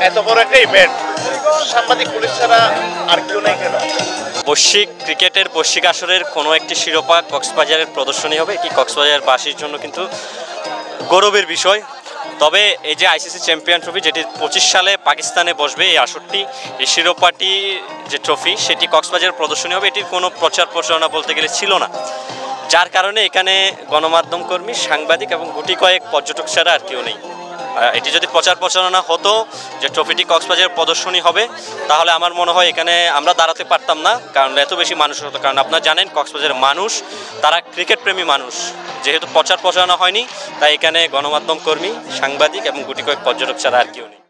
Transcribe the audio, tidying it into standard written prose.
এত বড় একটা ইভেন্ট, সাংবাদিক পুলিশ ছাড়া আর কেউ নাই কেন? বৈশ্বিক ক্রিকেটের বৈশ্বিক আসরের কোনো একটি শিরোপা কক্সবাজারের প্রদর্শনী হবে, এটি কক্সবাজারবাসীর জন্য কিন্তু গৌরবের বিষয়। তবে এই যে আইসিসি চ্যাম্পিয়ন ট্রফি, যেটি 25 সালে পাকিস্তানে বসবে, এই আসরটি, এই শিরোপাটি যে ট্রফি, সেটি কক্সবাজার প্রদর্শনী হবে, এটির কোনো প্রচার প্রচারণা বলতে গেলে ছিল না। যার কারণে এখানে গণমাধ্যম কর্মী, সাংবাদিক এবং গুটি কয়েক পর্যটক ছাড়া আর কেউ নেই। এটি যদি প্রচার প্রচারণা হতো যে ট্রফিটি কক্সবাজার প্রদর্শনী হবে, তাহলে আমার মনে হয় এখানে আমরা দাঁড়াতে পারতাম না, কারণ এত বেশি মানুষ হতো। কারণ আপনারা জানেন কক্সবাজারের মানুষ, তারা ক্রিকেট প্রেমী মানুষ। যেহেতু প্রচার প্রচারণা হয়নি, তাই এখানে গণমাধ্যম কর্মী, সাংবাদিক এবং গুটি কয়েক পর্যটক ছাড়া আর কেউ নেই।